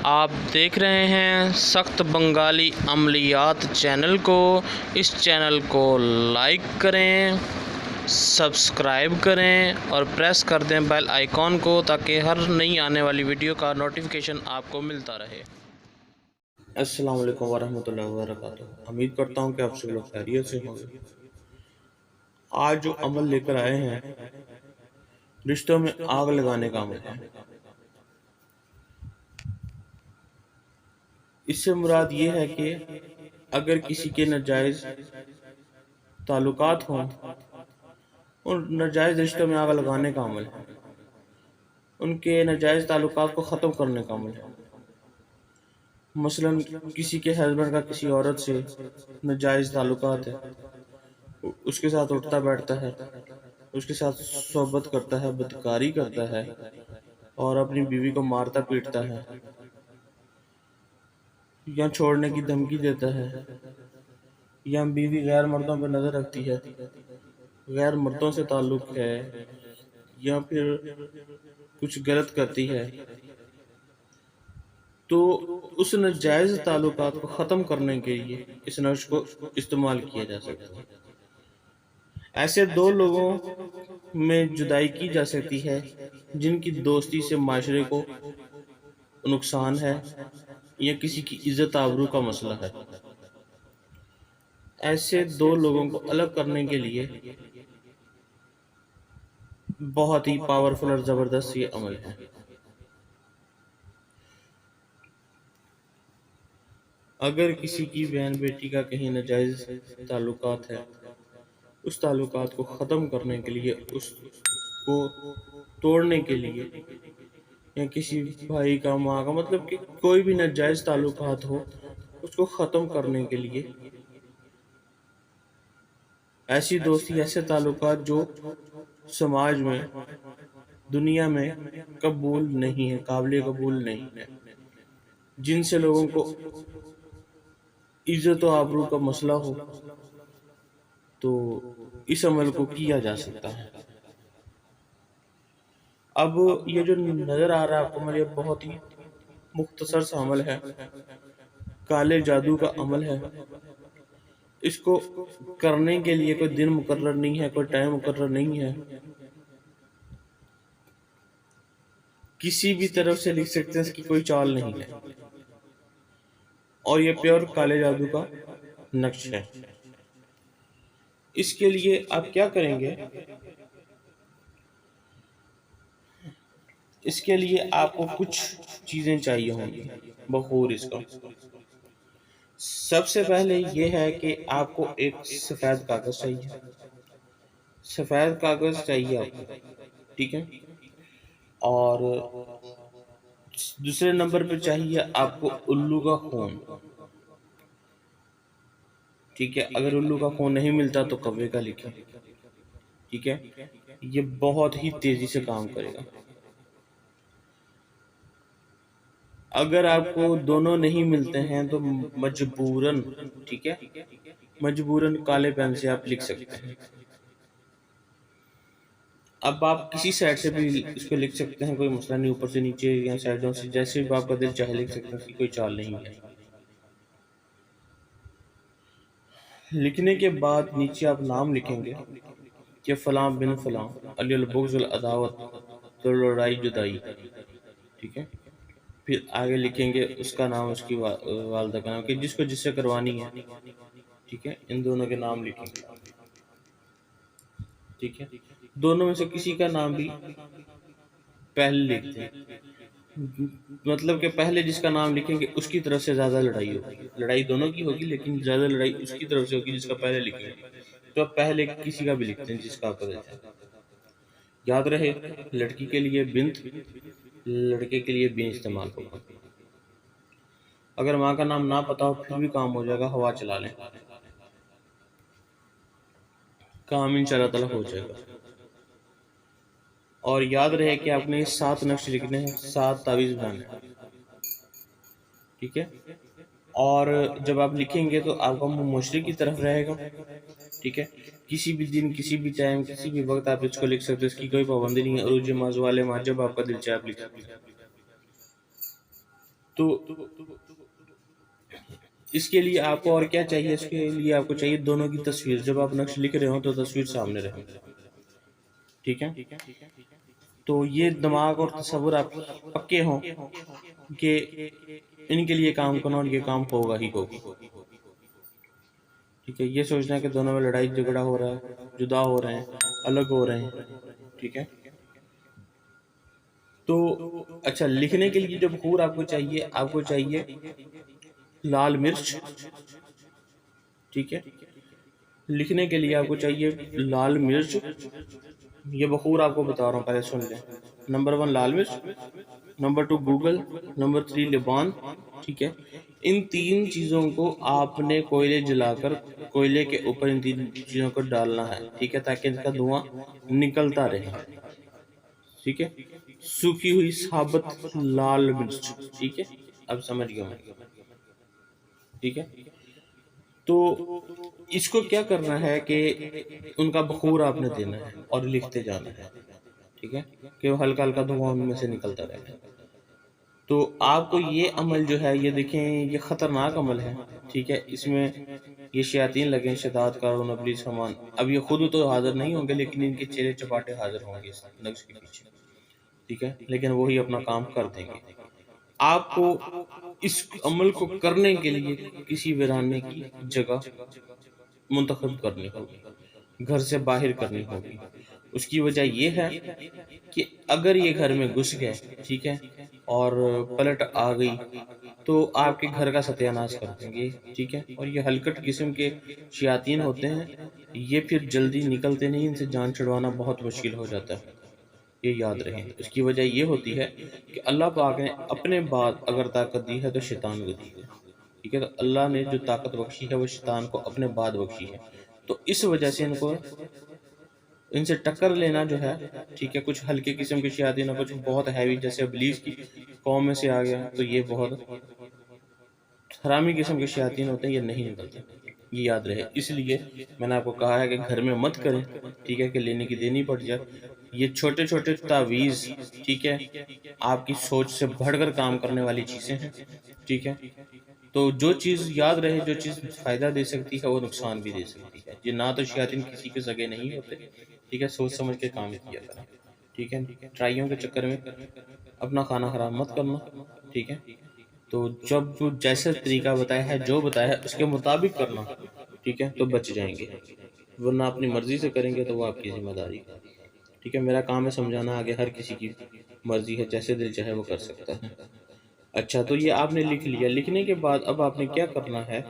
آپ دیکھ رہے ہیں سخت بنگالی عملیات چینل کو۔ اس چینل کو لائک کریں، سبسکرائب کریں اور پریس کر دیں بیل آئیکن کو تاکہ ہر نئی آنے والی ویڈیو کا نوٹیفیکیشن آپ کو ملتا رہے۔ السلام علیکم ورحمۃ اللہ وبرکاتہ۔ امید کرتا ہوں کہ آپ سب لوگ خیریت سے ہوں گے۔ آج جو عمل لے کر آئے ہیں، رشتوں میں آگ لگانے کا عمل ہے۔ اس سے مراد یہ ہے کہ اگر کسی کے ناجائز تعلقات ہوں، ان ناجائز رشتوں میں آگ لگانے کا عمل ہے، ان کے ناجائز تعلقات کو ختم کرنے کا عمل ہے۔ مثلاً کسی کے ہسبینڈ کا کسی عورت سے ناجائز تعلقات ہے، اس کے ساتھ اٹھتا بیٹھتا ہے، اس کے ساتھ صحبت کرتا ہے، بدکاری کرتا ہے اور اپنی بیوی کو مارتا پیٹتا ہے یا چھوڑنے کی دھمکی دیتا ہے، یا بیوی غیر مردوں پہ نظر رکھتی ہے، غیر مردوں سے تعلق ہے، یا پھر کچھ غلط کرتی ہے، تو اس ناجائز تعلقات کو ختم کرنے کے لیے اس نوش کو استعمال کیا جا سکتا ہے۔ ایسے دو لوگوں میں جدائی کی جا سکتی ہے جن کی دوستی سے معاشرے کو نقصان ہے یا کسی کی عزت آبرو کا مسئلہ ہے۔ ایسے دو لوگوں کو الگ کرنے کے لیے بہت ہی پاورفل اور زبردست یہ عمل ہے۔ اگر کسی کی بہن بیٹی کا کہیں ناجائز تعلقات ہے، اس تعلقات کو ختم کرنے کے لیے، اس کو توڑنے کے لیے، یا کسی بھائی کا، ماں کا، مطلب کہ کوئی بھی ناجائز تعلقات ہو، اس کو ختم کرنے کے لیے ایسی دوستی، ایسے تعلقات جو سماج میں، دنیا میں قبول نہیں ہے، قابل قبول نہیں ہے، جن سے لوگوں کو عزت و آبرو کا مسئلہ ہو، تو اس عمل کو کیا جا سکتا ہے۔ اب یہ جو نظر آ رہا ہے آپ کو عمل، یہ بہت ہی مختصر سا عمل ہے، کالے جادو کا عمل ہے۔ اس کو کرنے کے لیے کوئی دن مقرر نہیں ہے، کوئی ٹائم مقرر نہیں ہے، کسی بھی طرف سے لکھ سکتے ہیں، اس کی کوئی چال نہیں ہے، اور یہ پیور کالے جادو کا نقش ہے۔ اس کے لیے آپ کیا کریں گے؟ اس کے لیے آپ کو کچھ چیزیں چاہیے ہوں گی بخور اس کا۔ سب سے پہلے یہ ہے کہ آپ کو ایک سفید کاغذ چاہیے، سفید کاغذ چاہیے آپ کو، ٹھیک ہے؟ اور دوسرے نمبر پہ چاہیے آپ کو الو کا خون، ٹھیک ہے؟ اگر الو کا خون نہیں ملتا تو کوے کا لکھیں، ٹھیک ہے؟ یہ بہت ہی تیزی سے کام کرے گا۔ اگر آپ کو دونوں نہیں ملتے ہیں تو مجبوراً، ٹھیک ہے، مجبوراً کالے پین سے آپ لکھ سکتے ہیں۔ اب آپ کسی سائڈ سے بھی اس کو لکھ سکتے ہیں، کوئی مسئلہ نہیں، اوپر سے نیچے یا سائڈوں سے، جیسے بھی آپ کا دل چاہے لکھ سکتے ہیں، اس کی کوئی چال نہیں ہے۔ لکھنے کے بعد نیچے آپ نام لکھیں گے کہ فلاں بن فلاں، علی البغض العداوت، تو لڑائی جدائی، ٹھیک ہے؟ پھر آگے لکھیں گے اس کا نام، اس کی والدہ کا نام، کہ جس کو جس سے کروانی ہے، ٹھیک ہے؟ ان دونوں کے نام لکھیں گے، ٹھیک ہے؟ دونوں میں سے کسی کا نام بھی پہلے لکھ دیں، مطلب کہ پہلے جس کا نام لکھیں گے اس کی طرف سے زیادہ لڑائی ہوگی، لڑائی دونوں کی ہوگی لیکن زیادہ لڑائی اس کی طرف سے ہوگی جس کا پہلے لکھیں گے۔ تو آپ پہلے کسی کا بھی لکھتے ہیں جس کا آپ پتہ چلے۔ یاد رہے، لڑکی کے لیے بنت، لڑکے کے لیے بین استعمال ہوگا۔ اگر ماں کا نام نہ پتا ہو پھر بھی کام ہو جائے گا، ہوا چلا لیں، کام انشاءاللہ تعالی ہو جائے گا۔ اور یاد رہے کہ آپ نے 7 نقش لکھنے ہیں، 7 تعویذ بنانے ہیں، ٹھیک ہے؟ اور جب آپ لکھیں گے تو آپ کا منہ مشرق کی طرف رہے گا، ٹھیک ہے؟ کسی بھی دن، کسی بھی ٹائم، کسی بھی وقت آپ اس کو لکھ سکتے ہیں، اس کی کوئی پابندی نہیں ہے، عروج ماہ، زوال ماہ، جب آپ کا دل چاہے آپ لکھ سکتے ہیں، تو اس کے لیے آپ کو اور کیا چاہیے؟ اس کے لیے آپ کو چاہیے دونوں کی تصویر. جب آپ نقش لکھ رہے ہوں تو تصویر سامنے رہے. ٹھیک ہے. تو یہ دماغ اور تصور آپ پکے ہوں کہ ان کے لیے کام کرنا اور یہ کام ہوگا ہی ہوگا. ٹھیک ہے. یہ سوچنا ہے کہ دونوں میں لڑائی جھگڑا ہو رہا ہے، جدا ہو رہے ہیں، الگ ہو رہے ہیں. ٹھیک ہے. تو اچھا، لکھنے کے لیے جو بخور آپ کو چاہیے لال مرچ. ٹھیک ہے. لکھنے کے لیے آپ کو چاہیے لال مرچ. یہ بخور آپ کو بتا رہا ہوں، پہلے سن لیں. نمبر 1 لال مرچ، نمبر 2 گوگل، نمبر 3 لبان. ٹھیک ہے. ان 3 چیزوں کو آپ نے کوئلے جلا کر کوئلے کے اوپر ان 3 چیزوں کو ڈالنا ہے. ٹھیک ہے. تاکہ ان کا دھواں نکلتا رہے. ٹھیک ہے. سوکھی ہوئی ثابت لال مرچ. ٹھیک ہے. اب سمجھ گئے ہوں. ٹھیک ہے. تو اس کو کیا کرنا ہے کہ ان کا بخور آپ نے دینا ہے اور لکھتے جانا ہے. ٹھیک ہے. کہ وہ ہلکا ہلکا دھواں ان میں سے نکلتا رہے. تو آپ کو یہ عمل جو ہے، یہ دیکھیں، یہ خطرناک عمل ہے. ٹھیک ہے. اس میں یہ شیاطین لگے، شیطان قارون ابلیس حمان. اب یہ خود تو حاضر نہیں ہوں گے، لیکن ان کے چہرے چپاٹے حاضر ہوں گے اس نقش کے پیچھے. ٹھیک ہے. لیکن وہی اپنا کام کر دیں گے. آپ کو اس عمل کو کرنے کے لیے کسی ویرانے کی جگہ منتخب کرنی ہوگی، گھر سے باہر کرنی ہوگی. اس کی وجہ یہ ہے کہ اگر یہ گھر میں گھس گئے، ٹھیک ہے، اور پلٹ آ گئی تو آپ کے گھر کا ستیہ ناش کر دیں گے. ٹھیک ہے. اور یہ ہلکٹ قسم کے شیاطین ہوتے ہیں، یہ پھر جلدی نکلتے نہیں، ان سے جان چھڑوانا بہت مشکل ہو جاتا ہے. یہ یاد رہیں. اس کی وجہ یہ ہوتی ہے کہ اللہ پاک نے اپنے بعد اگر طاقت دی ہے تو شیطان کو دی ہے. ٹھیک ہے. تو اللہ نے جو طاقت بخشی ہے وہ شیطان کو اپنے بعد بخشی ہے. تو اس وجہ سے ان سے ٹکر لینا جو ہے، ٹھیک ہے، کچھ ہلکے قسم کے شیاطین اور کچھ بہت ہیوی جیسے ابلیس کی قوم میں سے آ گیا تو یہ بہت حرامی قسم کے شیاطین ہوتے ہیں، یہ نہیں نکلتے. یہ یاد رہے. اس لیے میں نے آپ کو کہا ہے کہ گھر میں مت کریں. ٹھیک ہے. کہ لینے کی دینی پڑ جائے. یہ چھوٹے چھوٹے تعویذ، ٹھیک ہے، آپ کی سوچ سے بڑھ کر کام کرنے والی چیزیں ہیں. ٹھیک ہے. تو جو چیز یاد رہے، جو چیز فائدہ دے سکتی ہے وہ نقصان بھی دے سکتی ہے. یہ نہ تو شیاطین کسی کے سگے نہیں ہوتے. ٹھیک ہے. سوچ سمجھ کے کام کیا کریں. ٹھیک ہے. ٹرائیوں کے چکر میں اپنا کھانا خراب مت کرنا. ٹھیک ہے. تو جب جو جیسا طریقہ بتایا ہے، جو بتایا ہے اس کے مطابق کرنا. ٹھیک ہے. تو بچ جائیں گے. ورنہ اپنی مرضی سے کریں گے تو وہ آپ کی ذمہ داری ہے. ٹھیک ہے. میرا کام ہے سمجھانا، آگے ہر کسی کی مرضی ہے، جیسے دل چاہے وہ کر سکتا ہے. اچھا، تو یہ آپ نے لکھ لیا. لکھنے کے بعد اب آپ نے کیا کرنا ہے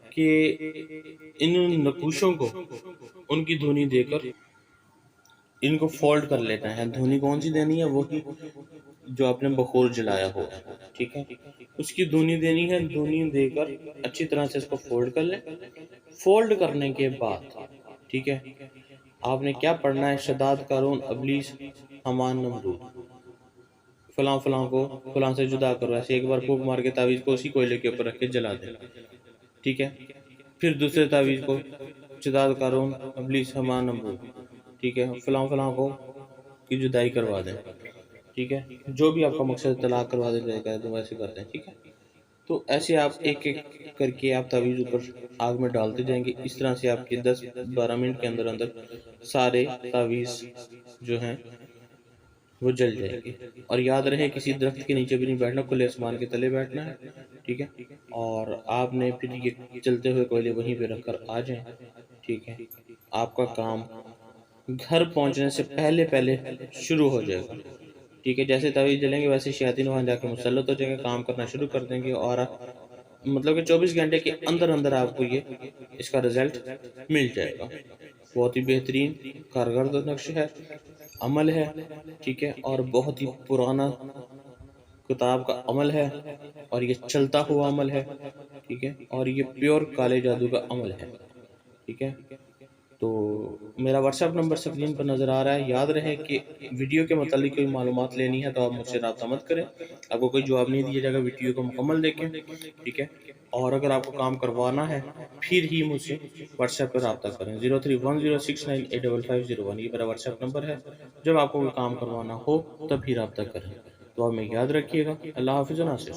کہ ان نقوشوں کو ان کی دھنی دے کر ان کو فولڈ کر لینا ہے. دھنی کون سی دینی ہے؟ وہی جو آپ نے بخور جلایا ہو. ٹھیک ہے. اس کی دھنی دینی ہے. دھنی دے کر اچھی طرح سے اس کو فولڈ کر لیں. فولڈ کرنے کے بعد، ٹھیک ہے، آپ نے کیا پڑھنا ہے؟ شداد قارون ابلیس حمان نمرود فلاں فلاں کو فلاں سے جدا کرو. ایسے ایک بار پھونک مار کے تعویذ کو اسی کوئلے کے اوپر رکھ کے جلا دیں. ٹھیک ہے. پھر دوسرے تعویذ کو شداد قارون ابلیس حمان نمرود، ٹھیک ہے، فلاں فلاں کو کی جدائی کروا دیں. ٹھیک ہے. جو بھی آپ کا مقصد طلاق کروا دیں جائے گا تو ویسے کر دیں. ٹھیک ہے. تو ایسے آپ ایک ایک کر کے آپ تعویذ اوپر آگ میں ڈالتے جائیں گے. اس طرح سے آپ کے 10-12 منٹ کے اندر اندر سارے تعویذ جو ہیں وہ جل جائے گی. اور یاد رہے کسی درخت کے نیچے بھی نہیں بیٹھنا، کھلے آسمان کے تلے بیٹھنا ہے. ٹھیک ہے. اور آپ نے پھر یہ چلتے ہوئے کوئلے وہیں پہ رکھ کر آ جائیں. ٹھیک ہے. آپ کا کام گھر پہنچنے سے پہلے پہلے شروع ہو جائے گا. ٹھیک ہے. جیسے تعویذ جلیں گے ویسے شیاطین وہاں جا کے مسلط ہو جائیں گے، کام کرنا شروع کر دیں گے. اور مطلب کہ 24 گھنٹے کے اندر اندر آپ کو یہ اس کا رزلٹ مل جائے گا. بہت ہی بہترین کارگر نقش ہے، عمل ہے. ٹھیک ہے. اور بہت ہی پرانا کتاب کا عمل ہے، اور یہ چلتا ہوا عمل ہے. ٹھیک ہے. اور یہ پیور کالے جادو کا عمل ہے. ٹھیک ہے. تو میرا واٹس ایپ نمبر اسکرین پر نظر آ رہا ہے. یاد رہے کہ ویڈیو کے متعلق کوئی معلومات لینی ہے تو آپ مجھ سے رابطہ مت کریں. آپ کو کوئی جواب نہیں دیا جائے گا. ویڈیو کو مکمل دیکھیں. ٹھیک ہے. اور اگر آپ کو کام کروانا ہے پھر ہی مجھ سے واٹس ایپ پر رابطہ کریں. 0310698550 یہ میرا واٹس ایپ نمبر ہے. جب آپ کو کوئی کام کروانا ہو تب ہی رابطہ کریں. تو آپ میں یاد رکھیے گا. اللہ حافظ و ناصر.